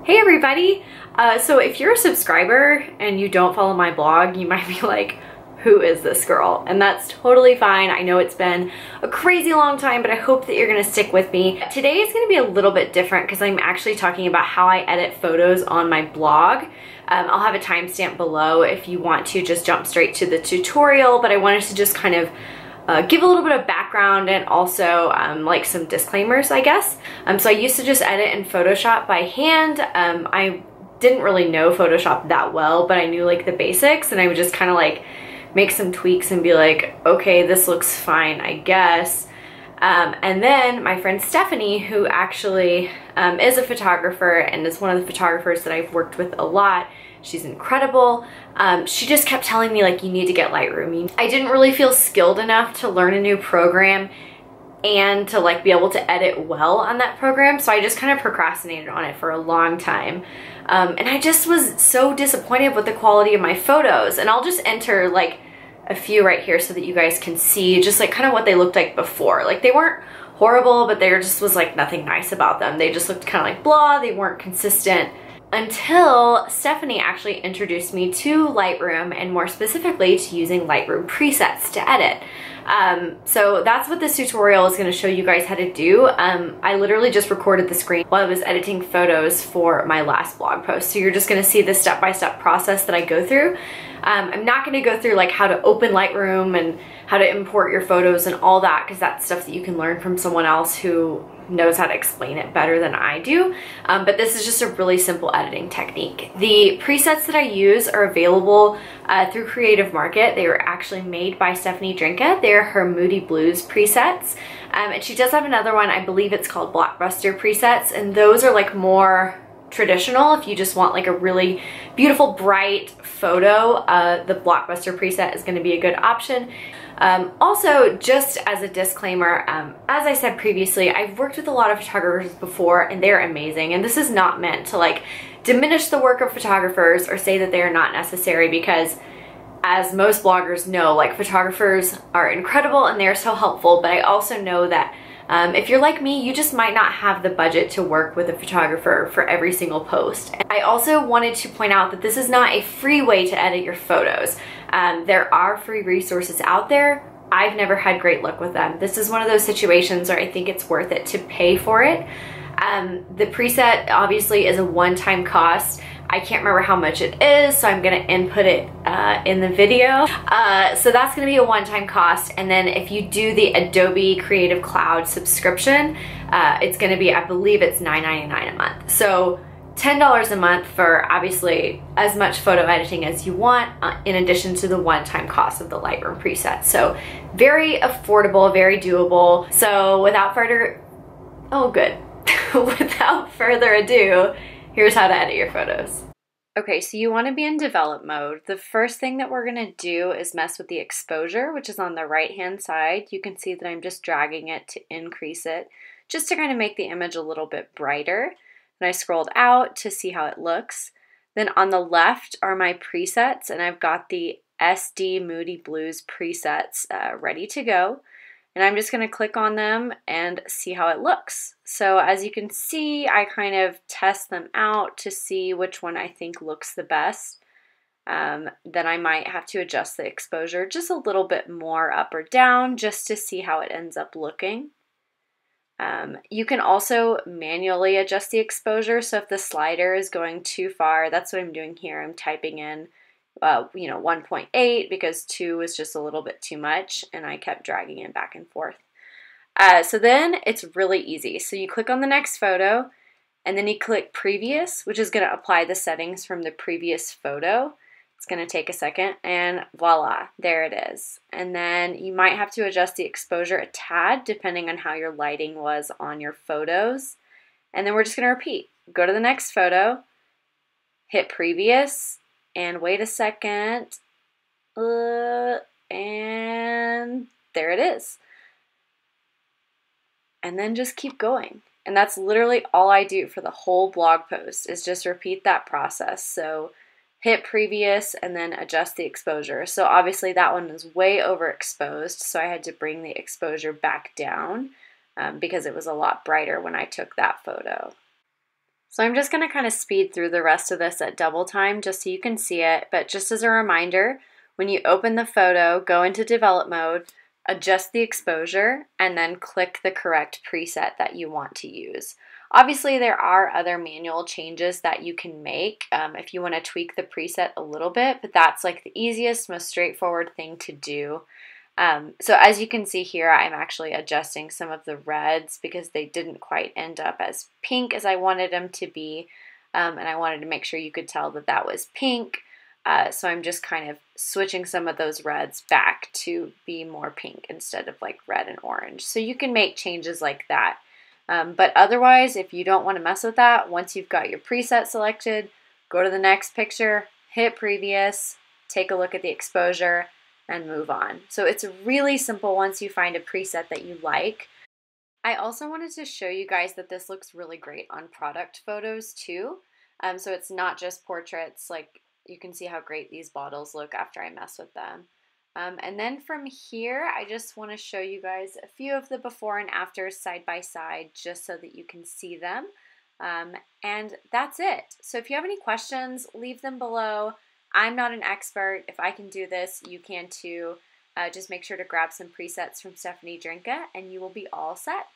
Hey everybody! So if you're a subscriber and you don't follow my blog, you might be like, who is this girl? And that's totally fine. I know it's been a crazy long time, but I hope that you're gonna stick with me. Today is gonna be a little bit different because I'm actually talking about how I edit photos on my blog. I'll have a timestamp below if you want to just jump straight to the tutorial, but I wanted to just kind of give a little bit of background and also like some disclaimers, I guess. So I used to just edit in Photoshop by hand. I didn't really know Photoshop that well, but I knew like the basics, and I would just kind of like make some tweaks and be like, okay, this looks fine, I guess. And then my friend Stephanie, who actually is a photographer and is one of the photographers that I've worked with a lot, she's incredible. She just kept telling me like, you need to get Lightroom. I didn't really feel skilled enough to learn a new program and to like be able to edit well on that program. So I just kind of procrastinated on it for a long time. And I just was so disappointed with the quality of my photos. And I'll just enter like a few right here so that you guys can see just like kind of what they looked like before. Like they weren't horrible, but there just was like nothing nice about them. They just looked kind of like blah, they weren't consistent. Until Stephanie actually introduced me to Lightroom, and more specifically to using Lightroom presets to edit. So that's what this tutorial is going to show you guys how to do. I literally just recorded the screen while I was editing photos for my last blog post. So you're just going to see the step-by-step process that I go through. I'm not going to go through like how to open Lightroom and how to import your photos and all that, because that's stuff that you can learn from someone else who knows how to explain it better than I do. But this is just a really simple editing technique. The presets that I use are available through Creative Market. They were actually made by Stephanie Drinka. They're her Moody Blues presets. And she does have another one, I believe it's called Blockbuster presets, and those are like more traditional. If you just want like a really beautiful bright photo, the Blockbuster preset is going to be a good option. Also, just as a disclaimer, as I said previously, I've worked with a lot of photographers before and they're amazing, and this is not meant to like diminish the work of photographers or say that they are not necessary, because as most bloggers know, like photographers are incredible and they're so helpful, but I also know that if you're like me, you just might not have the budget to work with a photographer for every single post. I also wanted to point out that this is not a free way to edit your photos. There are free resources out there. I've never had great luck with them. This is one of those situations where I think it's worth it to pay for it. The preset obviously is a one-time cost. I can't remember how much it is, so I'm gonna input it in the video. So that's gonna be a one-time cost, and then if you do the Adobe Creative Cloud subscription, it's gonna be, I believe it's $9.99 a month. So $10 a month for obviously as much photo editing as you want, in addition to the one-time cost of the Lightroom preset. So very affordable, very doable. So without further, without further ado, here's how to edit your photos. Okay, so you want to be in develop mode. The first thing that we're going to do is mess with the exposure, which is on the right-hand side. You can see that I'm just dragging it to increase it, just to kind of make the image a little bit brighter. And I scrolled out to see how it looks. Then on the left are my presets, and I've got the SD Moody Blues presets ready to go. And I'm just going to click on them and see how it looks. So as you can see, I kind of test them out to see which one I think looks the best. Then I might have to adjust the exposure just a little bit more up or down just to see how it ends up looking. You can also manually adjust the exposure. So if the slider is going too far, that's what I'm doing here. I'm typing in 1.8 because 2 was just a little bit too much, and I kept dragging it back and forth. So then it's really easy. So you click on the next photo, and then you click previous, which is going to apply the settings from the previous photo. It's going to take a second, and voila, there it is. And then you might have to adjust the exposure a tad depending on how your lighting was on your photos. And then we're just going to repeat. Go to the next photo, hit previous, and wait a second, and there it is. And then just keep going. And that's literally all I do for the whole blog post, is just repeat that process. So hit previous and then adjust the exposure. So obviously that one was way overexposed, so I had to bring the exposure back down because it was a lot brighter when I took that photo. So I'm just going to kind of speed through the rest of this at double time just so you can see it. But just as a reminder, when you open the photo, go into develop mode, adjust the exposure, and then click the correct preset that you want to use. Obviously, there are other manual changes that you can make if you want to tweak the preset a little bit, but that's like the easiest, most straightforward thing to do. So as you can see here, I'm actually adjusting some of the reds because they didn't quite end up as pink as I wanted them to be. And I wanted to make sure you could tell that that was pink. So I'm just kind of switching some of those reds back to be more pink instead of like red and orange. So you can make changes like that. But otherwise, if you don't want to mess with that, once you've got your preset selected, go to the next picture, hit previous, take a look at the exposure, and move on. So it's really simple once you find a preset that you like. I also wanted to show you guys that this looks really great on product photos too. So it's not just portraits, like you can see how great these bottles look after I mess with them. And then from here, I just want to show you guys a few of the before and afters side by side just so that you can see them. And that's it. So if you have any questions, leave them below. I'm not an expert. If I can do this, you can too. Just make sure to grab some presets from Stephanie Drinka and you will be all set.